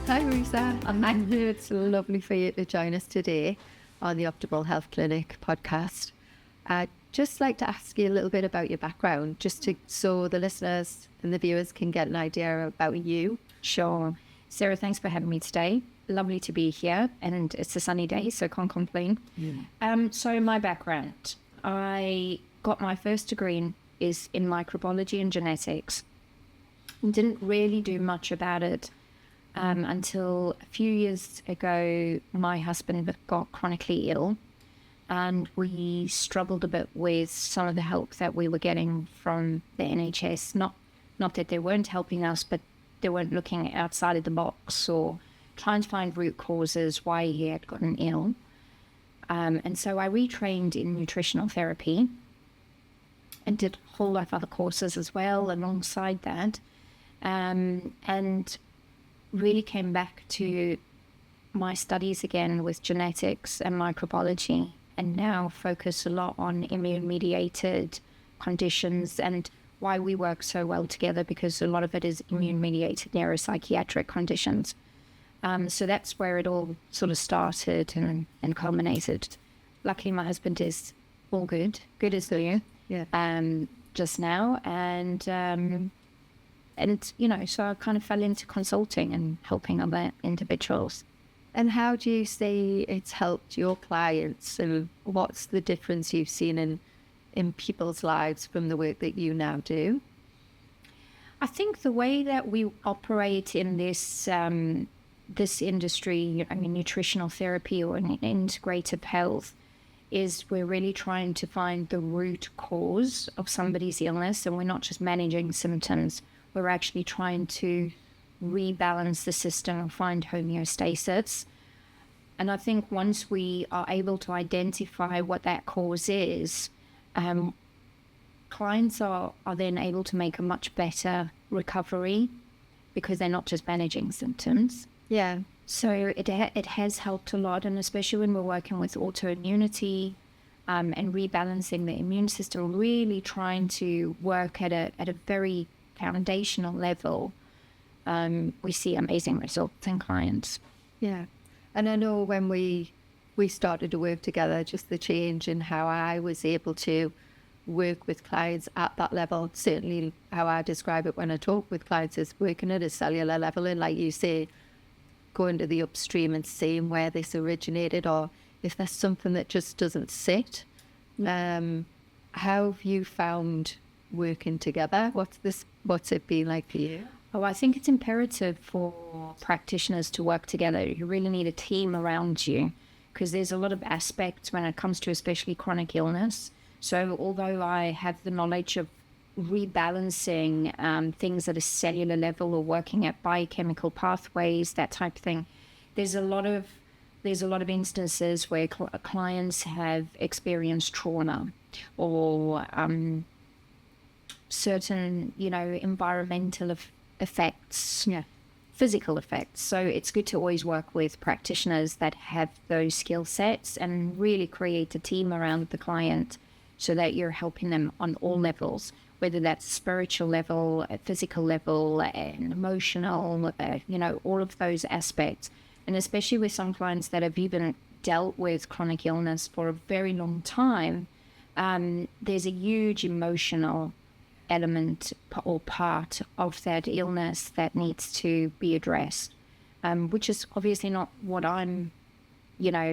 Hi Marisa, and it's lovely for you to join us today on the Optimal Health Clinic podcast. I'd just like to ask you a little bit about your background, so the listeners and the viewers can get an idea about you. Sure. Sarah, thanks for having me today. Lovely to be here, and it's a sunny day, so can't complain. So my background, I got my first degree in microbiology and genetics. Didn't really do much about it until a few years ago. My husband got chronically ill, and we struggled a bit with some of the help that we were getting from the NHS. Not that they weren't helping us, but they weren't looking outside of the box or trying to find root causes why he had gotten ill. And so I retrained in nutritional therapy and did a whole lot of other courses as well alongside that. And really came back to my studies again with genetics and microbiology, and now focus a lot on immune-mediated conditions and why we work so well together, because a lot of it is immune-mediated neuropsychiatric conditions. So that's where it all sort of started and culminated. Luckily, my husband is all good as new, just now, and so I kind of fell into consulting and helping other individuals. And how do you say it's helped your clients, and what's the difference you've seen in people's lives from the work that you now do? I think the way that we operate in this industry, nutritional therapy or integrative health, is we're really trying to find the root cause of somebody's illness, and we're not just managing symptoms. We're actually trying to rebalance the system and find homeostasis. And I think once we are able to identify what that cause is, clients are then able to make a much better recovery, because they're not just managing symptoms. Yeah. So it has helped a lot, and especially when we're working with autoimmunity and rebalancing the immune system, really trying to work at a very foundational level, we see amazing results in clients. Yeah. And I know when we started to work together, just the change in how I was able to work with clients at that level, certainly how I describe it when I talk with clients is working at a cellular level, and like you say, going to the upstream and seeing where this originated, or if there's something that just doesn't sit. How have you found working together? What's it been like for you? Oh, I think it's imperative for practitioners to work together. You really need a team around you, because there's a lot of aspects when it comes to especially chronic illness. So although I have the knowledge of rebalancing things at a cellular level or working at biochemical pathways, that type of thing, there's a lot of instances where clients have experienced trauma or certain, environmental effects, physical effects. So it's good to always work with practitioners that have those skill sets and really create a team around the client, so that you're helping them on all levels, whether that's spiritual level, physical level, and emotional, all of those aspects. And especially with some clients that have even dealt with chronic illness for a very long time, there's a huge emotional element or part of that illness that needs to be addressed, which is obviously not what I'm,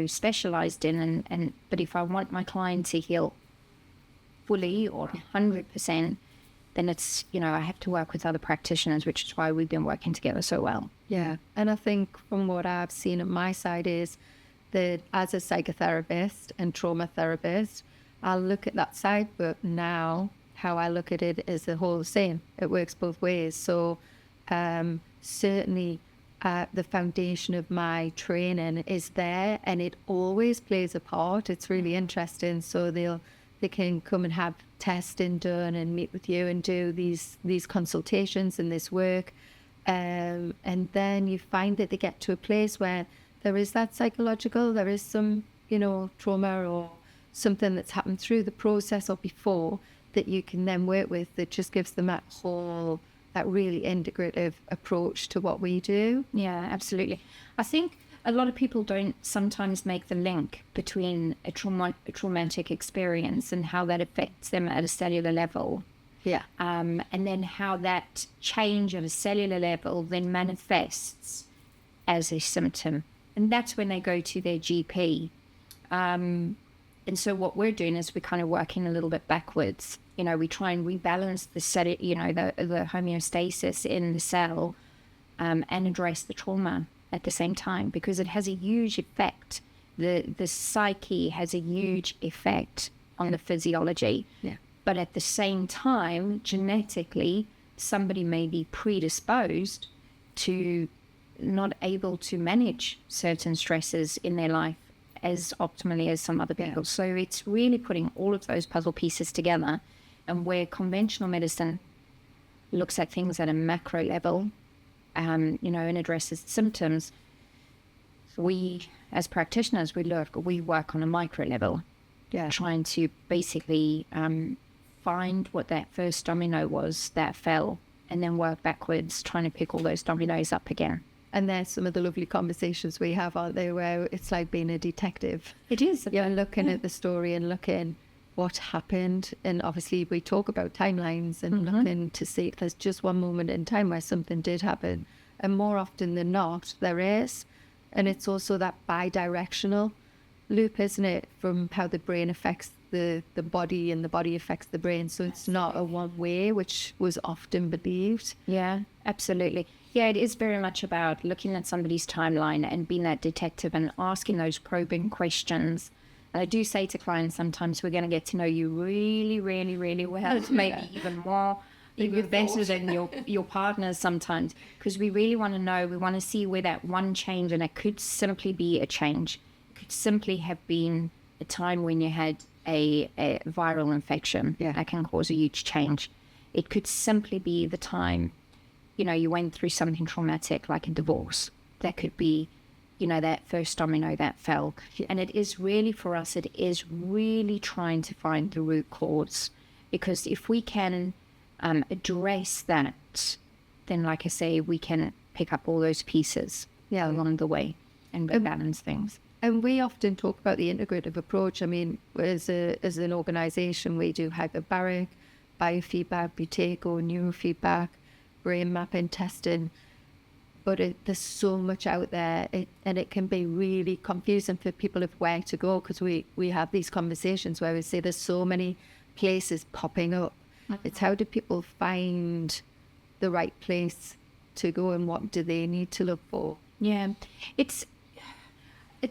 specialized in. But if I want my client to heal fully or 100%, then it's, I have to work with other practitioners, which is why we've been working together so well. Yeah. And I think from what I've seen on my side is that as a psychotherapist and trauma therapist, I'll look at that side, but now how I look at it is the whole same. It works both ways. So certainly the foundation of my training is there, and it always plays a part. It's really interesting. So they can come and have testing done and meet with you and do these consultations and this work. And then you find that they get to a place where there is that psychological, there is some, trauma or something that's happened through the process or before that you can then work with, that just gives them that whole that really integrative approach to what we do. Yeah, absolutely. I think a lot of people don't sometimes make the link between a traumatic experience and how that affects them at a cellular level. Yeah. And then how that change at a cellular level then manifests as a symptom. And that's when they go to their GP. And so what we're doing is we're kind of working a little bit backwards. We try and rebalance the the homeostasis in the cell, and address the trauma at the same time, because it has a huge effect. The psyche has a huge effect on the physiology. Yeah. But at the same time, genetically, somebody may be predisposed to not able to manage certain stresses in their life as optimally as some other people. So it's really putting all of those puzzle pieces together, and where conventional medicine looks at things at a macro level, and addresses symptoms, we as practitioners, we work on a micro level, trying to basically find what that first domino was that fell, and then work backwards, trying to pick all those dominoes up again. And there's some of the lovely conversations we have, aren't there, where it's like being a detective. It is. You're looking at the story and looking what happened. And obviously we talk about timelines and looking to see if there's just one moment in time where something did happen. And more often than not, there is. And it's also that bi-directional loop, isn't it, from how the brain affects the body and the body affects the brain. So it's not a one way, which was often believed. Yeah, absolutely. Yeah, it is very much about looking at somebody's timeline and being that detective and asking those probing questions. And I do say to clients, sometimes we're going to get to know you really, really, really well, maybe even more, even better than your partners sometimes, because we really want to know, we want to see where that one change, and it could simply be a change. It could simply have been a time when you had a viral infection that can cause a huge change. It could simply be the time, you went through something traumatic like a divorce. That could be, that first domino that fell. And it is really, for us, it is really trying to find the root cause. Because if we can address that, then, like I say, we can pick up all those pieces along the way and balance things. And we often talk about the integrative approach. I mean, as an organisation, we do hyperbaric, biofeedback, buteyko, neurofeedback, brain mapping, testing. But there's so much out there, and it can be really confusing for people of where to go, because we have these conversations where we say there's so many places popping up. It's how do people find the right place to go, and what do they need to look for? Yeah, it's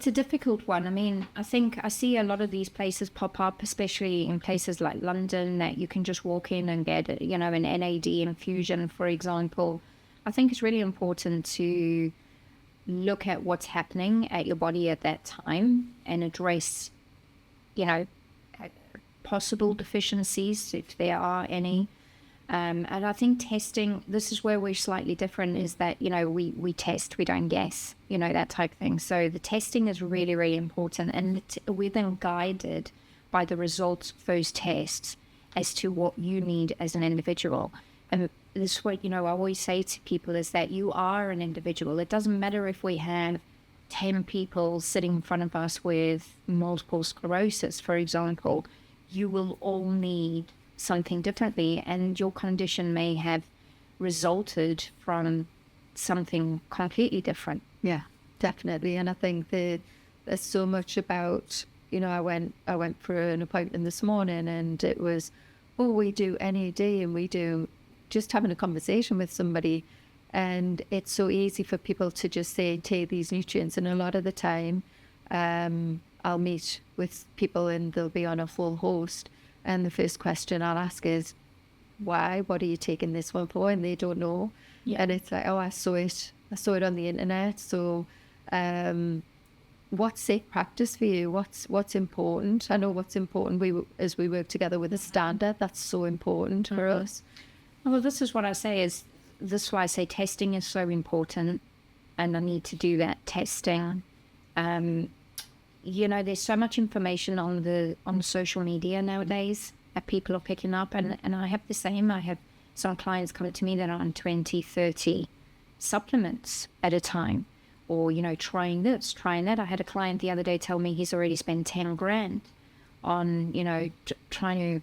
a difficult one. I mean, I think I see a lot of these places pop up, especially in places like London, that you can just walk in and get, an NAD infusion, for example. I think it's really important to look at what's happening at your body at that time and address, possible deficiencies, if there are any. And I think testing, this is where we're slightly different, is that, we test, we don't guess, that type of thing. So the testing is really, really important. And we're then guided by the results of those tests as to what you need as an individual. And this is what, I always say to people, is that you are an individual. It doesn't matter if we have 10 people sitting in front of us with multiple sclerosis, for example. You will all need something differently, and your condition may have resulted from something completely different. Yeah, definitely. And I think that there's so much about, I went for an appointment this morning, and it was, we do NAD, and we do just having a conversation with somebody. And it's so easy for people to just say, take these nutrients. And a lot of the time, I'll meet with people and they'll be on a full host. And the first question I'll ask is, why? What are you taking this one for? And they don't know. Yeah. And it's like, I saw it on the internet. So what's safe practice for you? What's important? I know what's important. As we work together with a standard, that's so important for us. Well, this is what I say this is why I say testing is so important, and I need to do that testing. There's so much information on social media nowadays that people are picking up, and I have the same. I have some clients come to me that are on 20, 30 supplements at a time, or, trying this, trying that. I had a client the other day tell me he's already spent 10 grand on, trying to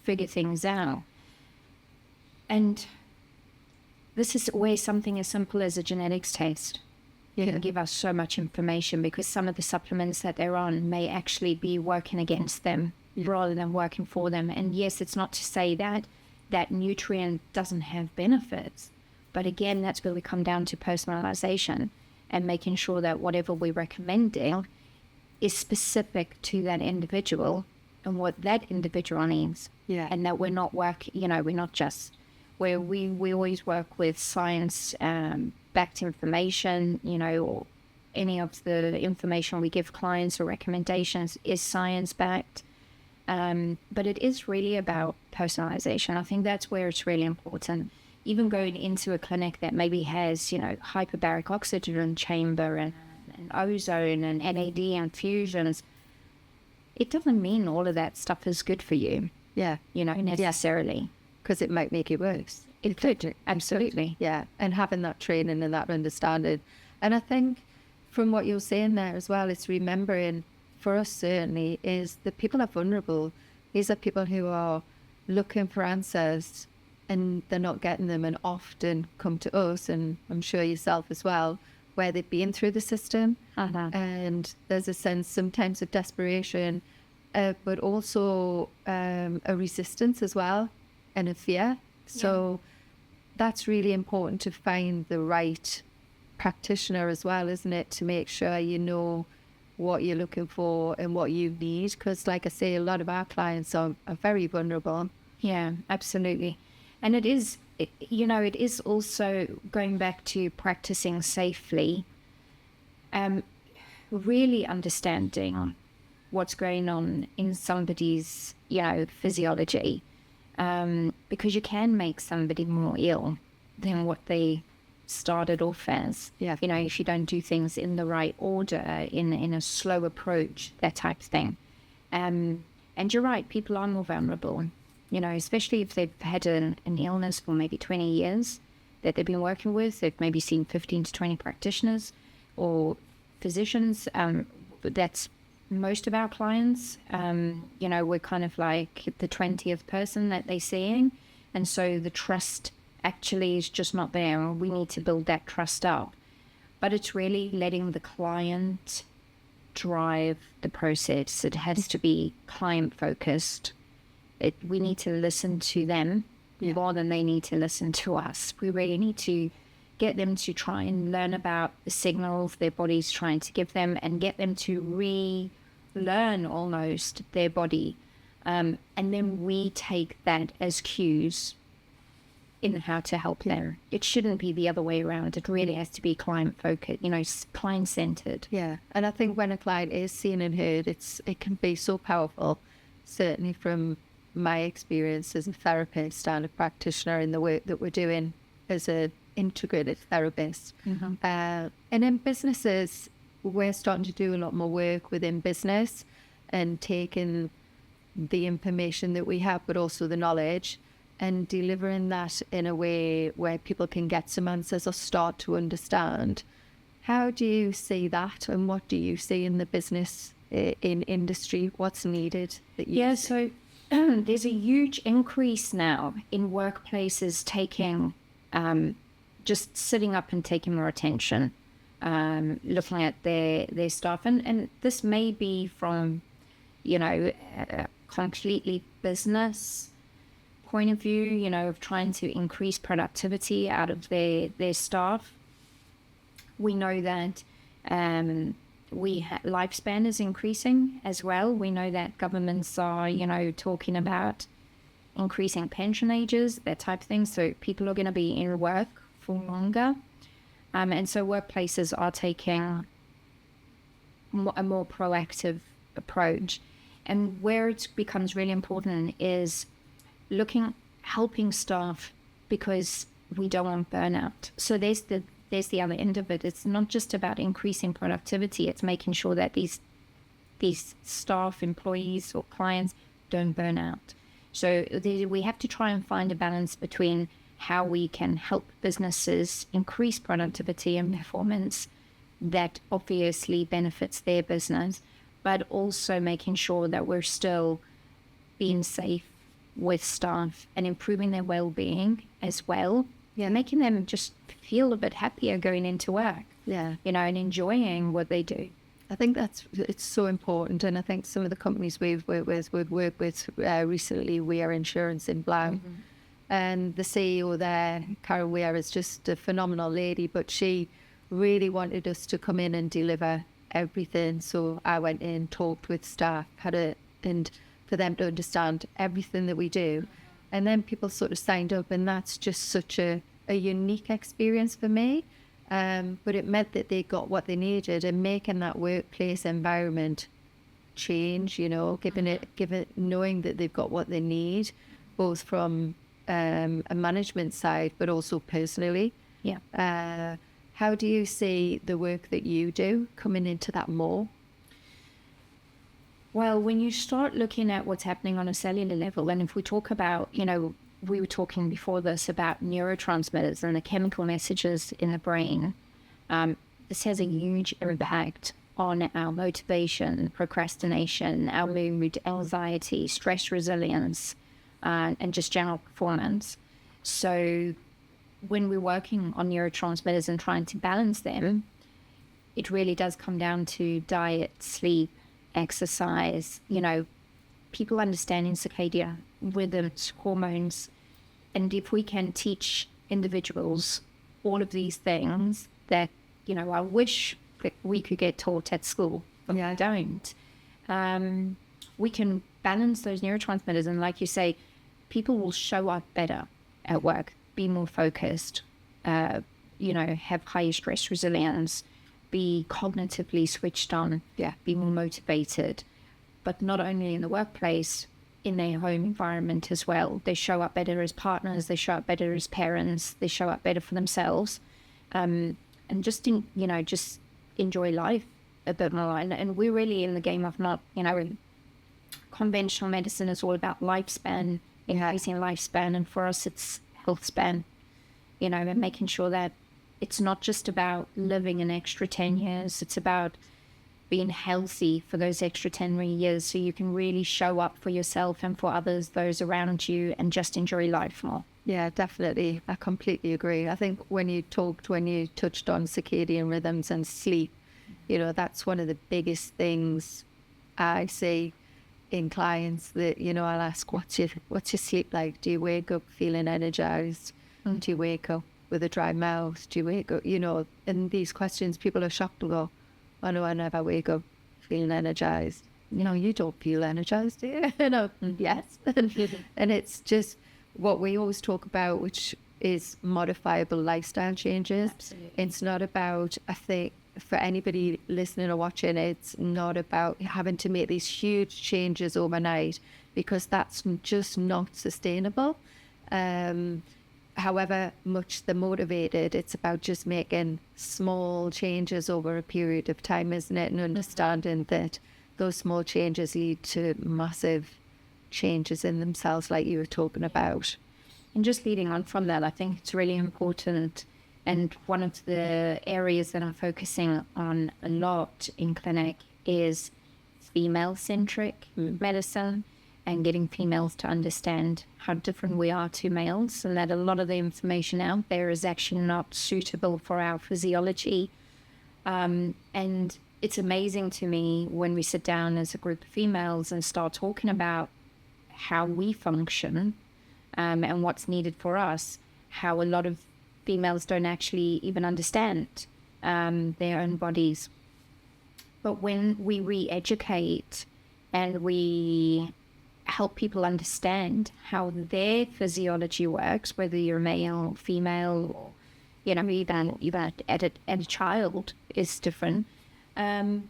figure things out. And this is where something as simple as a genetics test can give us so much information, because some of the supplements that they're on may actually be working against them rather than working for them. And yes, it's not to say that that nutrient doesn't have benefits, but again, that's where we come down to personalization and making sure that whatever we're recommending is specific to that individual and what that individual needs. Yeah. And that we're not we're not just where we always work with science backed information, or any of the information we give clients or recommendations is science backed. But it is really about personalization. I think that's where it's really important. Even going into a clinic that maybe has, hyperbaric oxygen chamber and ozone and NAD infusions, it doesn't mean all of that stuff is good for you. Yeah. Necessarily. Because it might make it worse. It could, absolutely. Yeah, and having that training and that understanding. And I think from what you're saying there as well, it's remembering, for us certainly, is that people are vulnerable. These are people who are looking for answers and they're not getting them, and often come to us, and I'm sure yourself as well, where they've been through the system. And there's a sense sometimes of desperation, but also a resistance as well, and a fear. So that's really important, to find the right practitioner as well, isn't it? To make sure you know what you're looking for and what you need. Because like I say, a lot of our clients are very vulnerable. Yeah, absolutely. And it is also going back to practicing safely, really understanding what's going on in somebody's, physiology. Because you can make somebody more ill than what they started off as. Yeah. If you don't do things in the right order, in a slow approach, that type of thing. And you're right, people are more vulnerable, especially if they've had an illness for maybe 20 years that they've been working with. They've maybe seen 15 to 20 practitioners or physicians. That's most of our clients. We're kind of like the 20th person that they're seeing. And so the trust actually is just not there. We need to build that trust up. But it's really letting the client drive the process. It has to be client focused. We need to listen to them more than they need to listen to us. We really need to get them to try and learn about the signals their body's trying to give them, and get them to relearn almost their body. And then we take that as cues in how to help them. It shouldn't be the other way around. It really has to be client focused, client centered. Yeah. And I think when a client is seen and heard, it can be so powerful, certainly from my experience as a therapist and a practitioner in the work that we're doing as an integrative therapist. And in businesses, we're starting to do a lot more work within business and taking the information that we have, but also the knowledge, and delivering that in a way where people can get some answers or start to understand. How do you see that, and what do you see in the business in industry? What's needed that you see? So there's a huge increase now in workplaces taking, just sitting up and taking more attention, looking at their staff. And this may be from, a completely business point of view, of trying to increase productivity out of their staff. We know that lifespan is increasing as well. We know that governments are, talking about increasing pension ages, that type of thing. So people are going to be in work for longer. And so workplaces are taking a more proactive approach. And where it becomes really important is helping staff, because we don't want burnout. So there's the other end of it. It's not just about increasing productivity. It's making sure that these staff, employees or clients don't burn out. So we have to try and find a balance between how we can help businesses increase productivity and performance that obviously benefits their business, but also making sure that we're still being safe with staff and improving their well-being as well. Yeah, making them just feel a bit happier going into work. Yeah. And enjoying what they do. I think it's so important. And I think some of the companies we've worked with recently, We Are Insurance in Blau, and the CEO there, Carol Weir, is just a phenomenal lady, but she really wanted us to come in and deliver everything. So I went in, talked with staff, and for them to understand everything that we do. And then people sort of signed up, and that's just such a unique experience for me. But it meant that they got what they needed, and making that workplace environment change, knowing that they've got what they need, both from a management side, but also personally. Yeah. How do you see the work that you do coming into that more? Well, when you start looking at what's happening on a cellular level, and if we talk about, we were talking before this about neurotransmitters and the chemical messages in the brain, this has a huge impact on our motivation, procrastination, our mood, anxiety, stress resilience, and just general performance. So when we're working on neurotransmitters and trying to balance them, it really does come down to diet, sleep, exercise, people understanding circadian rhythms, hormones. And if we can teach individuals all of these things that, I wish that we could get taught at school, but I don't, we can balance those neurotransmitters. And like you say, people will show up better at work, be more focused, have higher stress resilience, be cognitively switched on, be more motivated, but not only in the workplace, in their home environment as well. They show up better as partners, they show up better as parents, they show up better for themselves, and just enjoy life a bit more. And we're really in the game of not, conventional medicine is all about lifespan, increasing lifespan, and for us it's health span, and making sure that it's not just about living an extra 10 years, it's about being healthy for those extra 10 years so you can really show up for yourself and for others, those around you, and just enjoy life more. Yeah, definitely. I completely agree. I think when you touched on circadian rhythms and sleep, that's one of the biggest things I see in clients that, I'll ask, what's your sleep like? Do you wake up feeling energized? Do you wake up with a dry mouth? Do you wake up, and these questions, people are shocked to go, oh no, I never wake up feeling energized. You don't feel energized, do you? Yes. And it's just what we always talk about, which is modifiable lifestyle changes. Absolutely. It's not about, I think, for anybody listening or watching, it's not about having to make these huge changes overnight, because that's just not sustainable. However much they're motivated, it's about just making small changes over a period of time, isn't it? And understanding that those small changes lead to massive changes in themselves, like you were talking about. And just leading on from that, I think it's really important. And one of the areas that I'm focusing on a lot in clinic is female-centric medicine, and getting females to understand how different we are to males, and that a lot of the information out there is actually not suitable for our physiology. And it's amazing to me when we sit down as a group of females and start talking about how we function, and what's needed for us, how a lot of females don't actually even understand their own bodies. But when we re-educate and we help people understand how their physiology works, whether you're male or female, or even at a child is different. Again,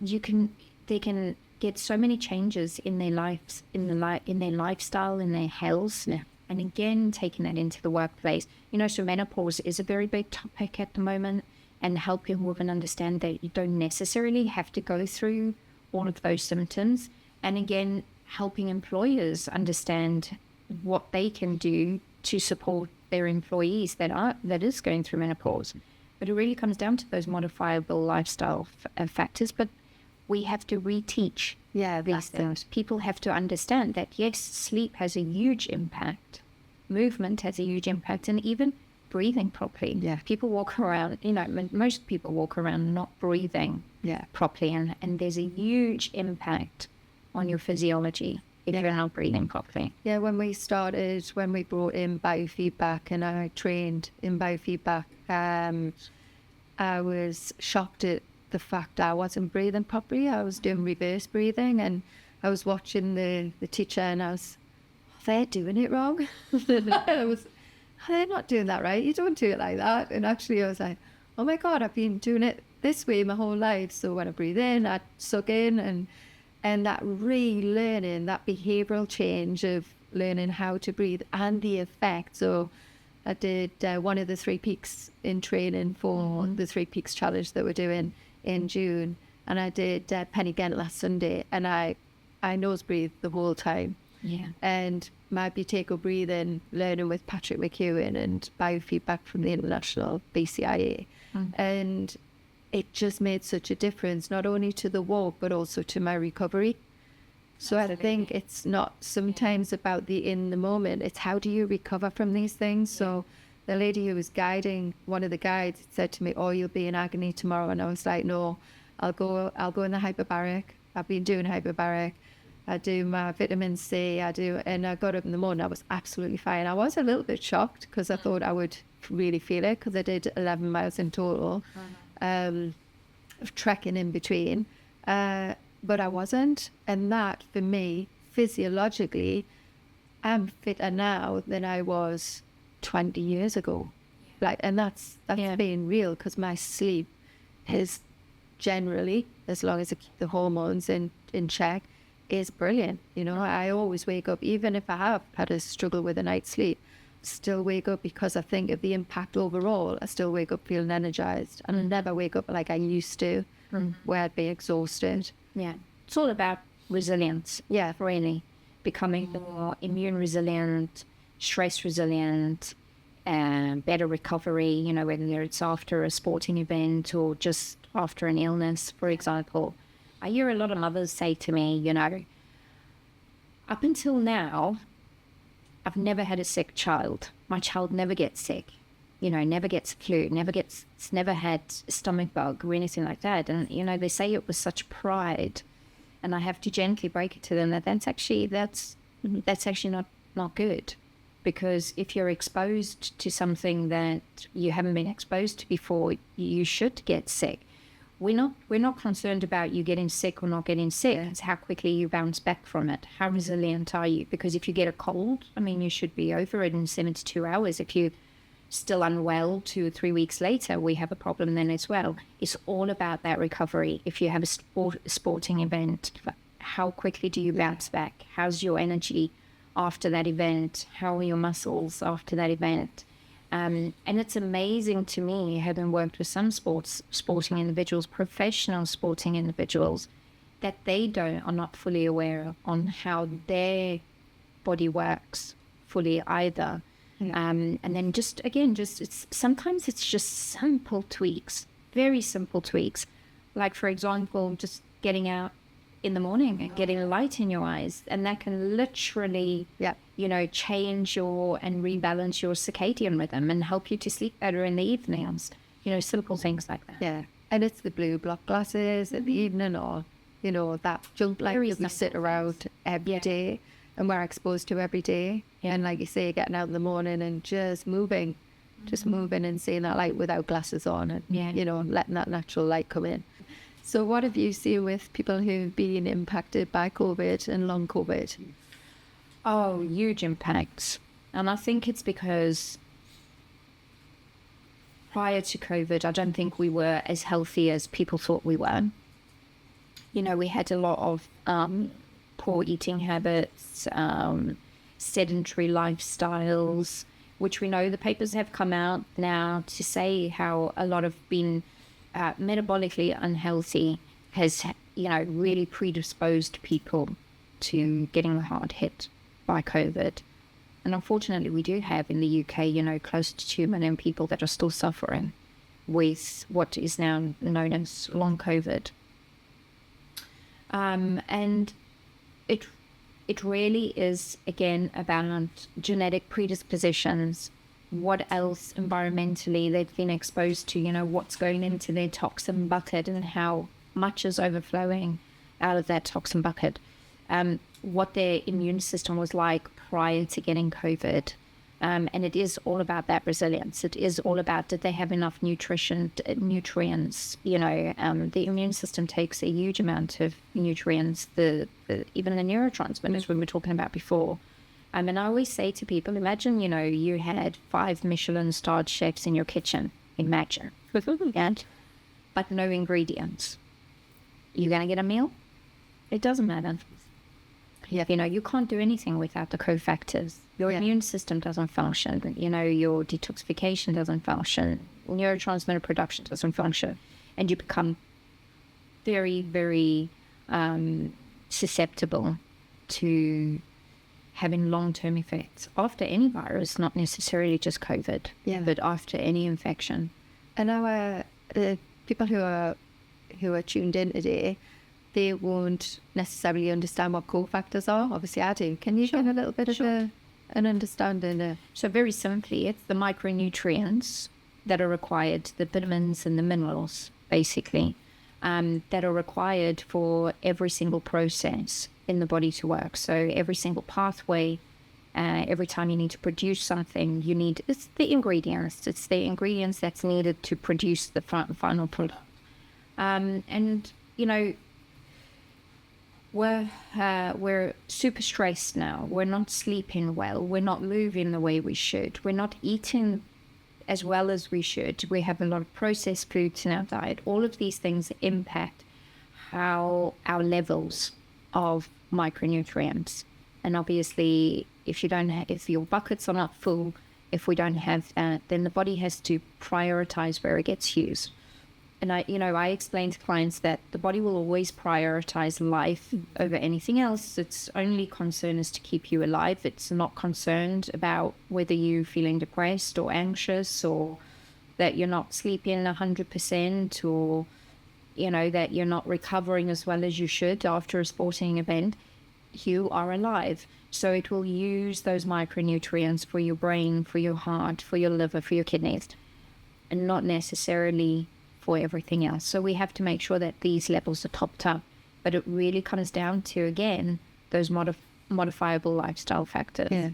they can get so many changes in their lives, in their lifestyle, in their health. Yeah. And again, taking that into the workplace. So menopause is a very big topic at the moment, and helping women understand that you don't necessarily have to go through all of those symptoms. And again, helping employers understand what they can do to support their employees that is going through menopause. But it really comes down to those modifiable lifestyle factors. But we have to reteach these things. People have to understand that, yes, sleep has a huge impact. Movement has a huge impact, and even breathing properly. Yeah. People walk around, most people walk around not breathing properly, and there's a huge impact on your physiology if you're not breathing properly. Yeah, when we brought in biofeedback and I trained in biofeedback, I was shocked at the fact I wasn't breathing properly. I was doing reverse breathing, and I was watching the teacher, and I was, they're doing it wrong. They're not doing that right. You don't do it like that. And actually I was like, oh my God, I've been doing it this way my whole life. So when I breathe in, I suck in, and that relearning, that behavioral change of learning how to breathe and the effect. So I did one of the 3 peaks in training for the 3 peaks challenge that we're doing in June. And I did Penny Ghent last Sunday, and I nose breathed the whole time. Yeah. And my buteyko breathing, learning with Patrick McEwen and biofeedback from the International BCIA. And it just made such a difference, not only to the walk, but also to my recovery. So I think it's not sometimes about the in the moment, it's how do you recover from these things. So the lady who was guiding, one of the guides, said to me, oh, you'll be in agony tomorrow. And I was like, no, I'll go in the hyperbaric. I've been doing hyperbaric. I do my vitamin C, and I got up in the morning, I was absolutely fine. I was a little bit shocked because I thought I would really feel it, because I did 11 miles in total of trekking in between. But I wasn't. And that, for me, physiologically, I'm fitter now than I was 20 years ago. And that's being real, because my sleep is generally, as long as I keep the hormones in check, is brilliant. I always wake up, even if I have had a struggle with a night's sleep, still wake up, because I think of the impact overall. I still wake up feeling energized, and I never wake up like I used to, where I'd be exhausted. Yeah. It's all about resilience. Yeah. Really. Becoming more immune resilient, stress resilient, better recovery, whether it's after a sporting event or just after an illness, for example. I hear a lot of mothers say to me, up until now, I've never had a sick child. My child never gets sick, never gets flu, never had a stomach bug or anything like that. And, they say it with such pride. And I have to gently break it to them that that's actually not good. Because if you're exposed to something that you haven't been exposed to before, you should get sick. We're not concerned about you getting sick or not getting sick. It's how quickly you bounce back from it. How resilient are you? Because if you get a cold, you should be over it in 72 hours. If you're still unwell 2 or 3 weeks later, we have a problem then as well. It's all about that recovery. If you have a sporting event, how quickly do you bounce back? How's your energy after that event? How are your muscles after that event? And it's amazing to me, having worked with some sporting individuals, professional sporting individuals, that they are not fully aware on how their body works fully either. Yeah. And then sometimes it's just simple tweaks, very simple tweaks. Like, for example, just getting out in the morning and getting light in your eyes, and that can literally change and rebalance your circadian rhythm and help you to sleep better in the evenings. Simple things like that. Yeah. And it's the blue block glasses in the evening, or that junk light that we sit around every day and we're exposed to every day. And like you say, getting out in the morning and just moving and seeing that light without glasses on, and letting that natural light come in. So what have you seen with people who've been impacted by COVID and long COVID? Oh, huge impacts. And I think it's because prior to COVID, I don't think we were as healthy as people thought we were. We had a lot of poor eating habits, sedentary lifestyles, which we know the papers have come out now to say how a lot of been metabolically unhealthy has, really predisposed people to getting the hard hit by COVID. And unfortunately, we do have in the UK, close to 2 million people that are still suffering with what is now known as long COVID. And it really is, again, about genetic predispositions, what else environmentally they've been exposed to, what's going into their toxin bucket and how much is overflowing out of that toxin bucket, what their immune system was like prior to getting COVID. And it is all about that resilience. It is all about, did they have enough nutrients? The immune system takes a huge amount of nutrients, even the neurotransmitters we were talking about before. And I always say to people, imagine, you had 5 Michelin-starred chefs in your kitchen. Imagine. But no ingredients. You going to get a meal? It doesn't matter. Yeah. You can't do anything without the cofactors. Your immune system doesn't function. Your detoxification doesn't function. Neurotransmitter production doesn't function. And you become very, very susceptible to having long-term effects after any virus, not necessarily just COVID, but after any infection. And our people who are tuned in today, they won't necessarily understand what cofactors are. Obviously, I do. Can you give a little bit of an understanding? So very simply, it's the micronutrients that are required, the vitamins and the minerals, basically, that are required for every single process in the body to work. So every single pathway, every time you need to produce something, it's the ingredients that's needed to produce the final product. We're super stressed now. We're not sleeping well. We're not moving the way we should. We're not eating as well as we should. We have a lot of processed foods in our diet. All of these things impact how our levels of micronutrients. And obviously, if your buckets are not full, if we don't have that, then the body has to prioritize where it gets used. And I explain to clients that the body will always prioritize life over anything else. Its only concern is to keep you alive. It's not concerned about whether you're feeling depressed or anxious, or that you're not sleeping 100%, or that you're not recovering as well as you should after a sporting event. You are alive. So it will use those micronutrients for your brain, for your heart, for your liver, for your kidneys, and not necessarily for everything else. So we have to make sure that these levels are topped up. But it really comes down to, again, those modifiable lifestyle factors. Yeah.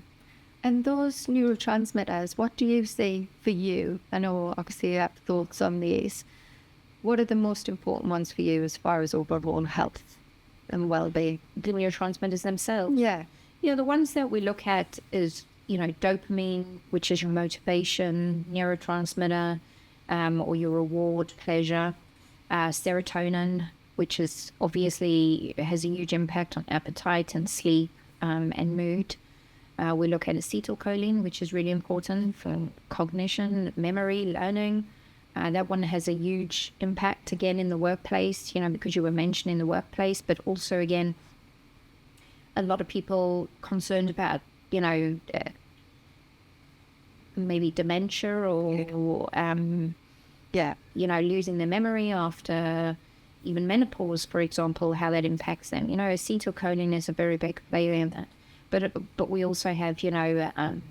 And those neurotransmitters, what do you see for you? I know obviously you have thoughts on these. What are the most important ones for you as far as overall health and well-being? The neurotransmitters themselves? Yeah. The ones that we look at is, dopamine, which is your motivation neurotransmitter, or your reward, pleasure. Serotonin, which is obviously has a huge impact on appetite and sleep, and mood. We look at acetylcholine, which is really important for cognition, memory, learning. That one has a huge impact, again, in the workplace, because you were mentioning the workplace, but also, again, a lot of people concerned about, maybe dementia or losing their memory after even menopause, for example, how that impacts them. Acetylcholine is a very big player in that. But we also have, noradrenaline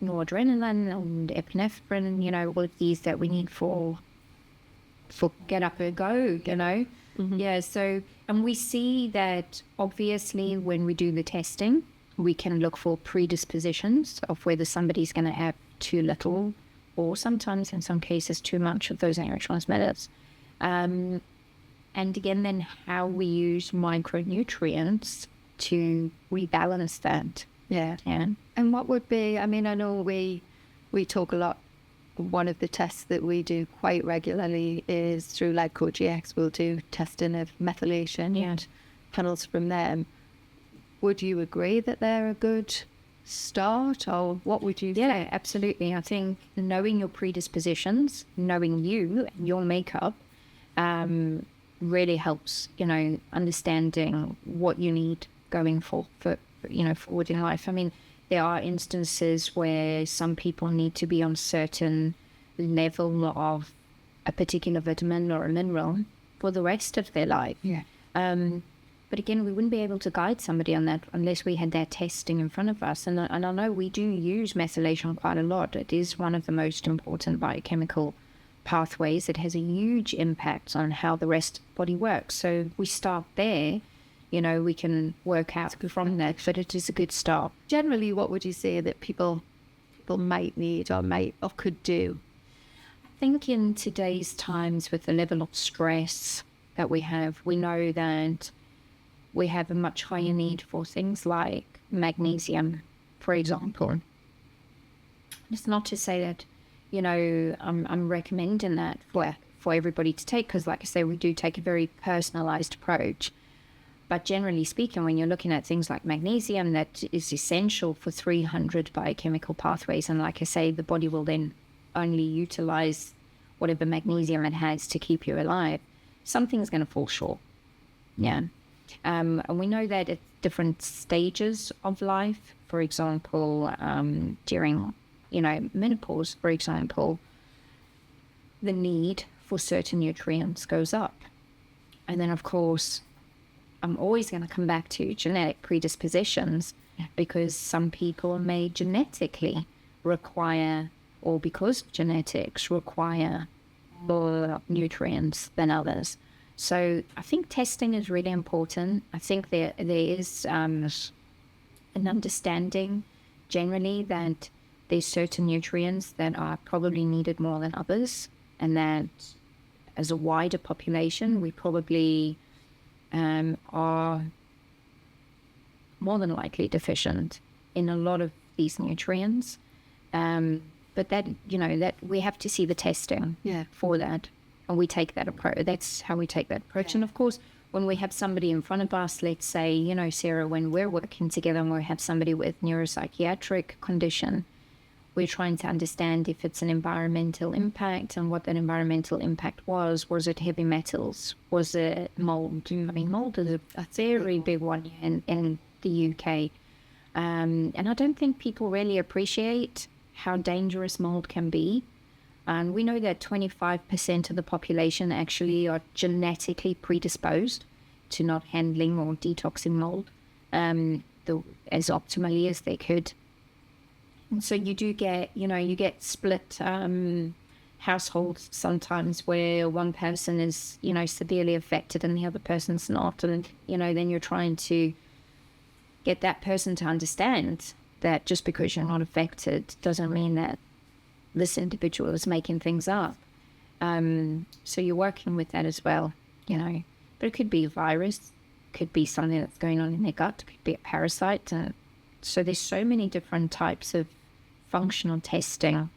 and epinephrine, all of these that we need for get up and go, Mm-hmm. Yeah, so, and we see that obviously when we do the testing, we can look for predispositions of whether somebody's going to have too little, or sometimes in some cases too much of those neurotransmitters. And again, then how we use micronutrients to rebalance that. Yeah. And what would be, I know we talk a lot. One of the tests that we do quite regularly is through LabCoGX. We'll do testing of methylation and panels from them. Would you agree that they're a good start, or what would you say? Yeah, absolutely. I think knowing your predispositions, knowing you and your makeup, really helps, understanding what you need going forward in life. I mean, there are instances where some people need to be on certain level of a particular vitamin or a mineral for the rest of their life. Yeah. But again, we wouldn't be able to guide somebody on that unless we had that testing in front of us. And I know we do use methylation quite a lot. It is one of the most important biochemical pathways. It has a huge impact on how the rest of the body works. So if we start there, we can work out from that, but it is a good start. Generally, what would you say that people might need or could do? I think in today's times, with the level of stress that we have, we know that we have a much higher need for things like magnesium, for example. It's not to say that, I'm recommending that for everybody to take, because like I say, we do take a very personalised approach. But generally speaking, when you're looking at things like magnesium, that is essential for 300 biochemical pathways. And like I say, the body will then only utilise whatever magnesium it has to keep you alive. Something's going to fall short. Yeah. And we know that at different stages of life, for example, during, menopause, for example, the need for certain nutrients goes up. And then, of course, I'm always going to come back to genetic predispositions, because some people may genetically require, or because of genetics, require more nutrients than others. So I think testing is really important. I think there is an understanding generally that there's certain nutrients that are probably needed more than others, and that as a wider population, we probably are more than likely deficient in a lot of these nutrients. But that, that we have to see the testing for that. And we take that approach. That's how we take that approach. Yeah. And of course, when we have somebody in front of us, let's say, Sarah, when we're working together and we have somebody with neuropsychiatric condition, we're trying to understand if it's an environmental impact and what that environmental impact was. Was it heavy metals? Was it mold? I mean, mold is a very big one in the UK. And I don't think people really appreciate how dangerous mold can be. And we know that 25% of the population actually are genetically predisposed to not handling or detoxing mold as optimally as they could. And so you do get, you get split households sometimes where one person is, severely affected and the other person's not. And, then you're trying to get that person to understand that just because you're not affected doesn't mean that this individual is making things up. So you're working with that as well, But it could be a virus, could be something that's going on in their gut, could be a parasite. So there's so many different types of functional testing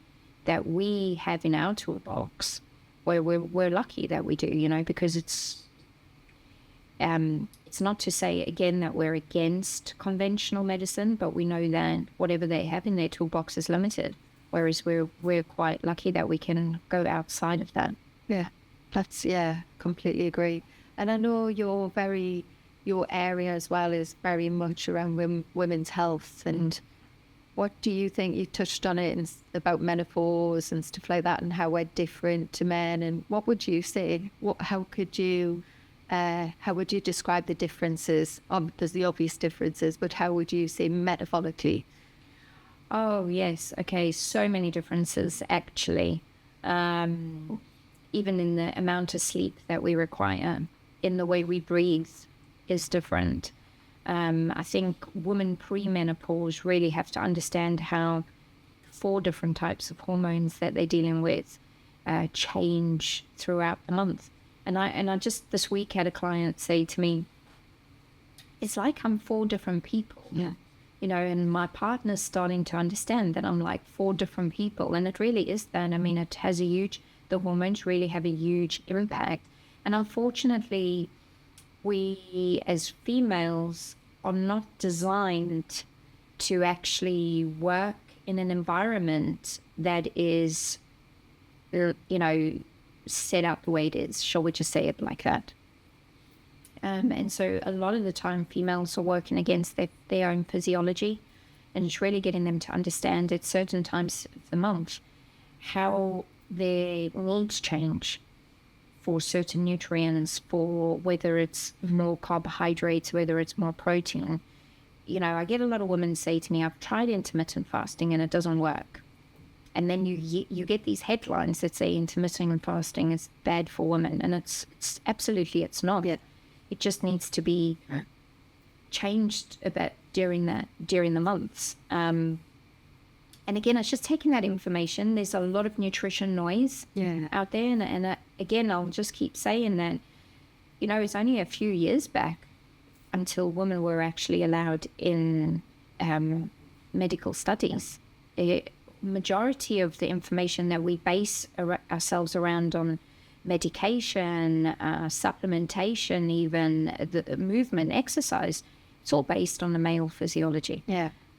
that we have in our toolbox, where we're lucky that we do, because it's not to say, again, that we're against conventional medicine, but we know that whatever they have in their toolbox is limited. Whereas we're quite lucky that we can go outside of that. Yeah, completely agree. And I know your area as well is very much around women's health. And what do you think? You touched on it about menopause and stuff like that, and how we're different to men. And what would you say? How would you describe the differences? There's the obvious differences, but how would you say metabolically? Oh, yes. Okay. So many differences, actually. Even in the amount of sleep that we require, in the way we breathe is different. I think women pre-menopause really have to understand how 4 different types of hormones that they're dealing with change throughout the month. And I just this week had a client say to me, it's like I'm 4 different people. Yeah. And my partner's starting to understand that I'm like 4 different people. And it really is that. I mean, it has the hormones really have a huge impact. And unfortunately, we as females are not designed to actually work in an environment that is, set up the way it is. Shall we just say it like that? And so a lot of the time females are working against their own physiology, and it's really getting them to understand at certain times of the month how their needs change for certain nutrients, for whether it's more carbohydrates, whether it's more protein. I get a lot of women say to me, I've tried intermittent fasting and it doesn't work. And then you get these headlines that say intermittent fasting is bad for women, and it's absolutely, it's not. It just needs to be changed a bit during the months. And again, it's just taking that information. There's a lot of nutrition noise out there. And again, I'll just keep saying that, it's only a few years back until women were actually allowed in medical studies. Majority of the information that we base ourselves around on medication, supplementation, even the movement, exercise, it's all based on the male physiology.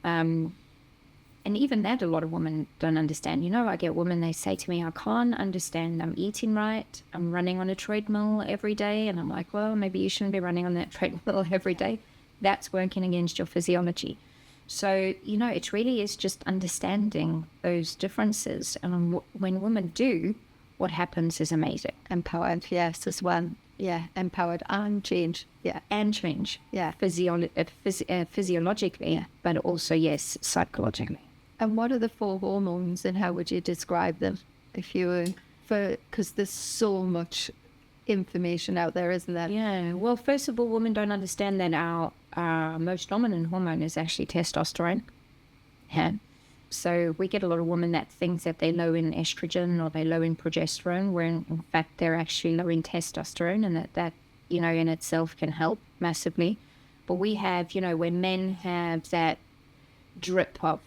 And even that, a lot of women don't understand. I get women, they say to me, I can't understand. I'm eating right. I'm running on a treadmill every day. And I'm like, well, maybe you shouldn't be running on that treadmill every day. That's working against your physiology. So, it really is just understanding those differences. And when women do, what happens is amazing. Empowered, yes, as well. Yeah, empowered and change. Yeah. And change. Yeah. Physiologically, but also, yes, psychologically. And what are the 4 hormones and how would you describe them if you were, because there's so much information out there, isn't there? Yeah. Well, first of all, women don't understand that our most dominant hormone is actually testosterone. Yeah. So we get a lot of women that think that they're low in estrogen or they're low in progesterone, where in fact they're actually low in testosterone, and that in itself can help massively. But we have, where men have that drip of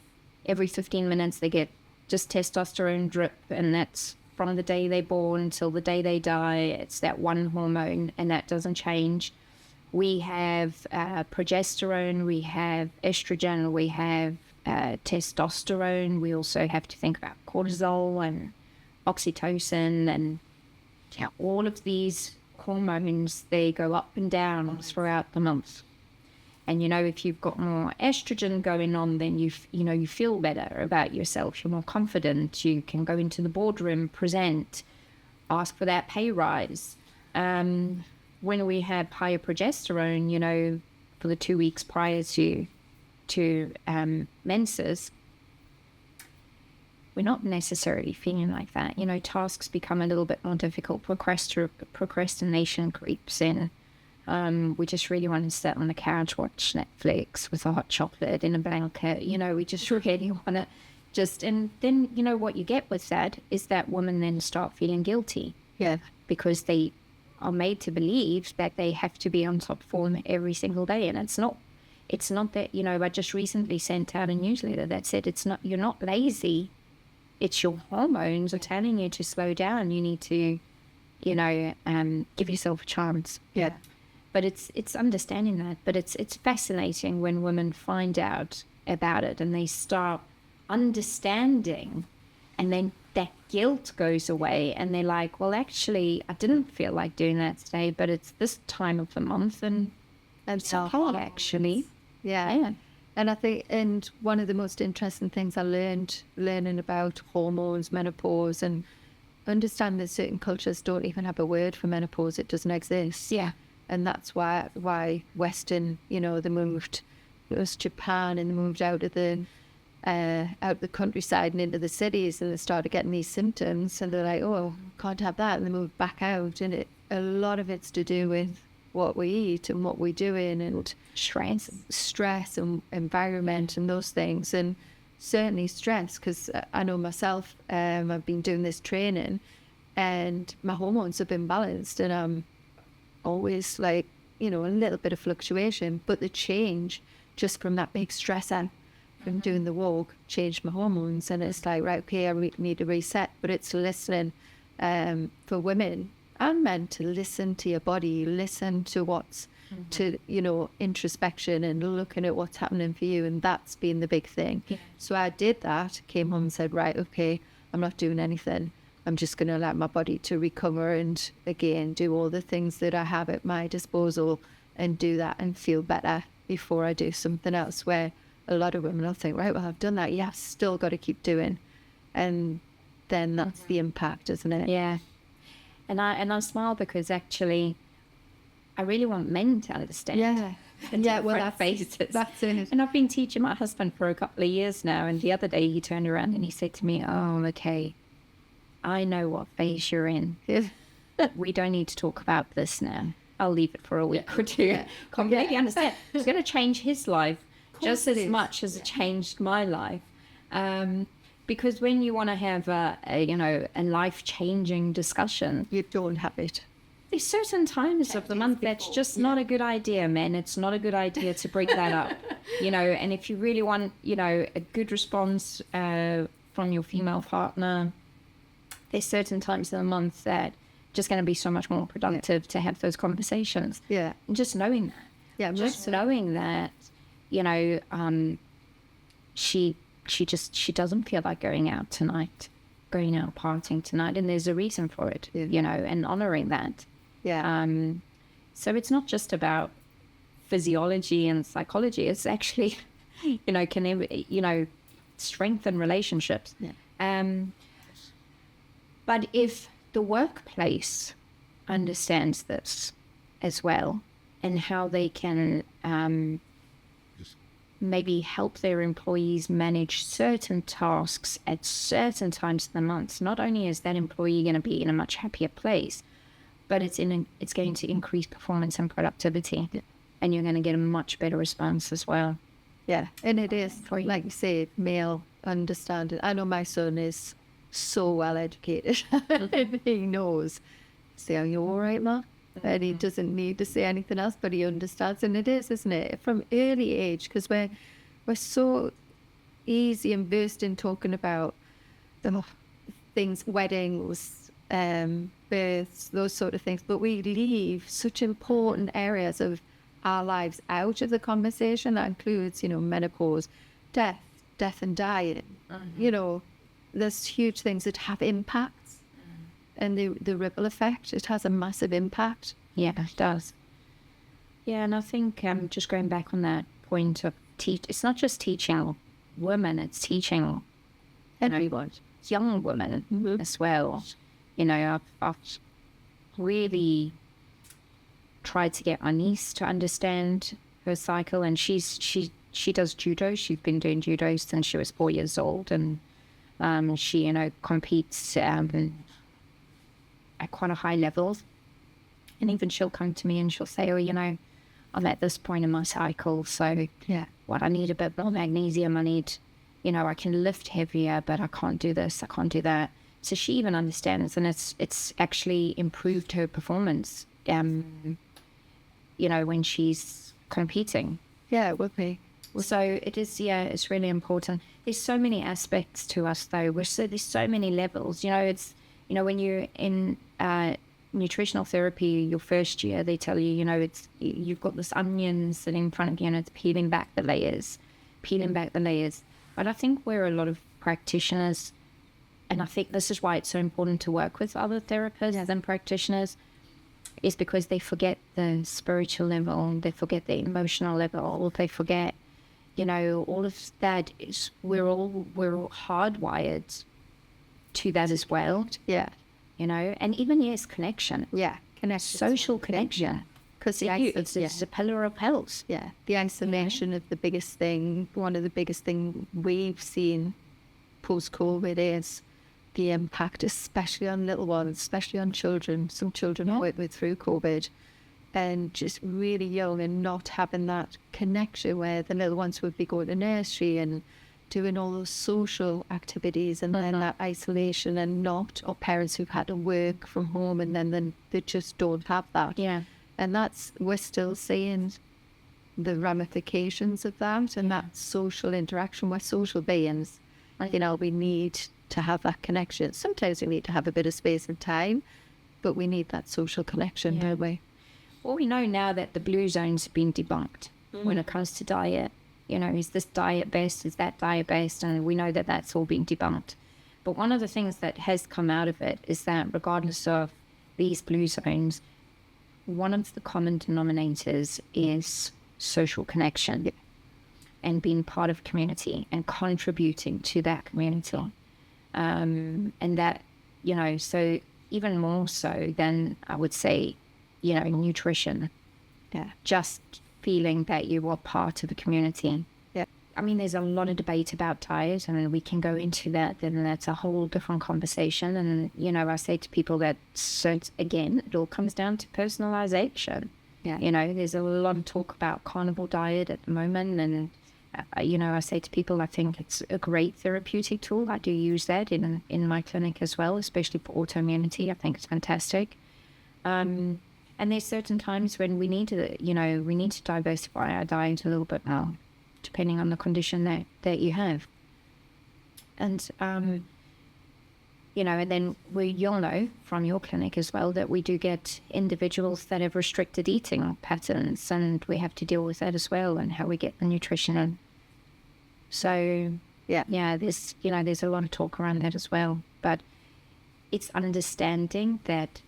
every 15 minutes they get just testosterone drip, and that's from the day they're born until the day they die. It's that one hormone, and that doesn't change. We have progesterone, we have estrogen, we have testosterone. We also have to think about cortisol and oxytocin, and all of these hormones, they go up and down throughout the month. And if you've got more estrogen going on, then you feel better about yourself. You're more confident. You can go into the boardroom, present, ask for that pay rise. When we have higher progesterone, for the 2 weeks prior to menses, we're not necessarily feeling like that. Tasks become a little bit more difficult. Procrastination creeps in. We just really want to sit on the couch, watch Netflix with a hot chocolate in a blanket. We just really want to and then, what you get with that is that women then start feeling guilty. Yeah. Because they are made to believe that they have to be on top form every single day. And it's not that, I just recently sent out a newsletter that said you're not lazy. It's your hormones are telling you to slow down. You need to, give yourself a chance. Yeah. But it's understanding that. But it's fascinating when women find out about it and they start understanding, and then that guilt goes away and they're like, well, actually, I didn't feel like doing that today, but it's this time of the month and it's okay, actually. Yeah. And I think, and one of the most interesting things I learning about hormones, menopause, and understand that certain cultures don't even have a word for menopause. It doesn't exist. Yeah. And that's why Western, they moved, it was Japan, and they moved out of the countryside and into the cities, and they started getting these symptoms, and they're like, oh, can't have that, and they moved back out. And a lot of it's to do with what we eat and what we're doing, and stress and environment and those things. And certainly stress, because I know myself, I've been doing this training and my hormones have been balanced, and I'm always like, a little bit of fluctuation, but the change just from that big stressor from doing the walk changed my hormones. And it's like, right, okay, I need to reset. But it's listening for women and men to listen to your body, listen to what's to introspection and looking at what's happening for you. And that's been the big thing. So I did that, came home and said, right, okay, I'm not doing anything. I'm just going to allow my body to recover and again do all the things that I have at my disposal and do that and feel better before I do something else, where a lot of women will think, right, well, I've done that, yeah, I've still got to keep doing. And then that's the impact, isn't it? Yeah. And I smile because actually I really want men to understand. Yeah. Yeah, well, that's it. it. And I've been teaching my husband for a couple of years now, and the other day he turned around and he said to me, oh, okay, I know what phase you're in. Yeah. We don't need to talk about this now. I'll leave it for a week or two. Yeah. Completely understand. It's going to change his life just as much as it changed my life. Because when you want to have a life-changing discussion, you don't have it. There's certain times of the month that's just not a good idea, man. It's not a good idea to bring that up, and if you really want, a good response from your female partner, there's certain times of the month that just going to be so much more productive to have those conversations. Yeah. And just knowing that. Yeah. Just knowing that, she doesn't feel like going out partying tonight, and there's a reason for it, and honoring that. Yeah. So it's not just about physiology and psychology. It's actually, can strengthen relationships. Yeah. But if the workplace understands this as well, and how they can maybe help their employees manage certain tasks at certain times of the month, not only is that employee going to be in a much happier place, but it's going to increase performance and productivity, and you're going to get a much better response as well. Yeah, and it is, like you say, male understanding. I know my son is so well educated. He knows, say, are you all right, Ma? And he doesn't need to say anything else, but he understands. And it is, isn't it? From early age, because we're so easy and versed in talking about things, weddings, births, those sort of things. But we leave such important areas of our lives out of the conversation. That includes, menopause, death and dying. There's huge things that have impacts. And the ripple effect, it has a massive impact. Yeah, it does. Yeah, and I think just going back on that point of it's not just teaching women, it's teaching everyone, young women as well. I've really tried to get my niece to understand her cycle, and she does judo. She's been doing judo since she was 4 years old, and she competes at quite a high level. And even she'll come to me and she'll say, I'm at this point in my cycle, so I need a bit more magnesium. I can lift heavier, but I can't do this, I can't do that. So she even understands, and it's actually improved her performance, when she's competing. Yeah, it would be. So it is, it's really important. There's so many aspects to us, though. There's so many levels. When you're in nutritional therapy, your first year, they tell you, you've got this onion sitting in front of you, and it's peeling back the layers. But I think where a lot of practitioners, and I think this is why it's so important to work with other therapists and practitioners, is because they forget the spiritual level, they forget the emotional level, they forget, all of that is, we're all hardwired to that as well. Yeah. And even, connection. Yeah. Connection. Social connection. Because it's a pillar of health. Yeah. The isolation of the biggest thing, one of the biggest things we've seen post-COVID is the impact, especially on little ones, especially on children. Some children I worked with through COVID, and just really young and not having that connection where the little ones would be going to nursery and doing all those social activities, and then that isolation, and or parents who've had to work from home, and then they just don't have that. Yeah. And we're still seeing the ramifications of that, and that social interaction. We're social beings. We need to have that connection. Sometimes we need to have a bit of space and time, but we need that social connection, don't we? Well, we know now that the blue zones have been debunked when it comes to diet. Is this diet based? Is that diet based? And we know that that's all been debunked. But one of the things that has come out of it is that regardless of these blue zones, one of the common denominators is social connection and being part of community and contributing to that community. And that, so even more so than I would say, nutrition. Yeah. Just feeling that you are part of a community. Yeah. I mean, there's a lot of debate about diet, and we can go into that, and that's a whole different conversation. And, I say to people that, so again, it all comes down to personalization. Yeah. There's a lot of talk about carnivore diet at the moment, and, I say to people, I think it's a great therapeutic tool. I do use that in my clinic as well, especially for autoimmunity. I think it's fantastic. And there's certain times when we need to diversify our diet a little bit more, depending on the condition that you have. And, and then you'll know from your clinic as well that we do get individuals that have restricted eating patterns, and we have to deal with that as well, and how we get the nutrition in. So, there's a lot of talk around that as well. But it's understanding that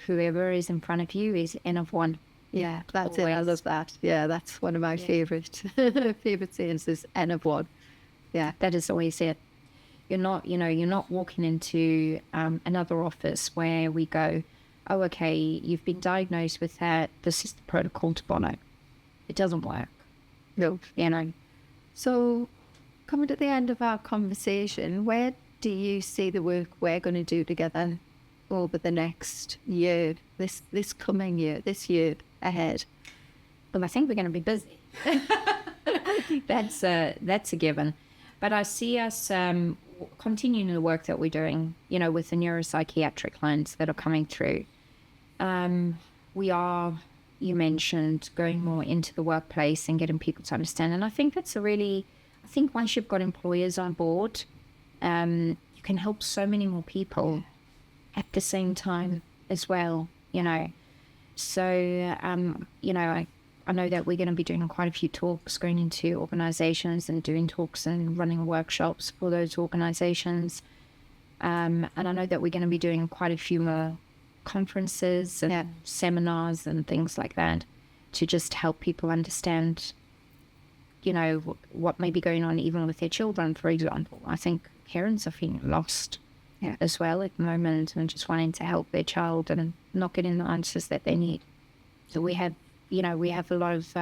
whoever is in front of you is N of one. Yeah, that's it. I love that. Yeah, that's one of my favorite sayings is N of one. Yeah, that is always it. You're not walking into another office where we go, oh, okay, you've been diagnosed with that. This is the protocol to follow. It doesn't work. No. So, coming to the end of our conversation, where do you see the work we're going to do together over the next year, this coming year, this year ahead? Well, I think we're going to be busy. That's a given. But I see us continuing the work that we're doing, with the neuropsychiatric clients that are coming through. We are, you mentioned, going more into the workplace and getting people to understand. And I think I think once you've got employers on board, you can help so many more people at the same time as well, So, I know that we're going to be doing quite a few talks, going into organizations and doing talks and running workshops for those organizations. And I know that we're going to be doing quite a few more conferences and seminars and things like that to just help people understand, what may be going on even with their children, for example. I think parents are feeling lost as well at the moment and just wanting to help their child and not getting the answers that they need. So we have a lot of,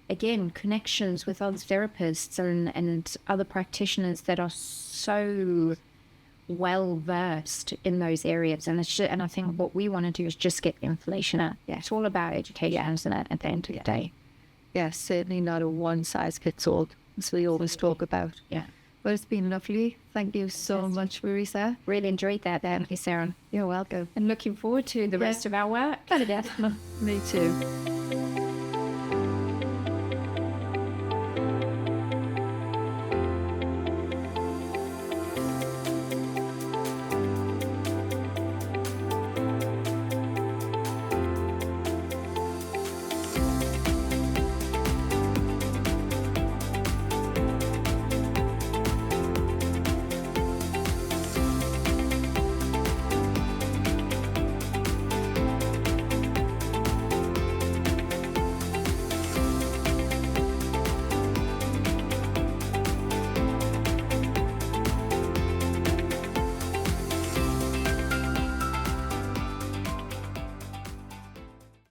again, connections with other therapists and other practitioners that are so well versed in those areas. And and I think what we want to do is just get the information out. Yeah, it's all about education, isn't it, at the end of the day? Yeah, certainly not a one-size-fits-all, as we always talk about. Yeah. Well, it's been lovely. Thank you so much, Marisa. Really enjoyed that. Thank you, Sarah. You're welcome. And looking forward to the rest of our work. Me too.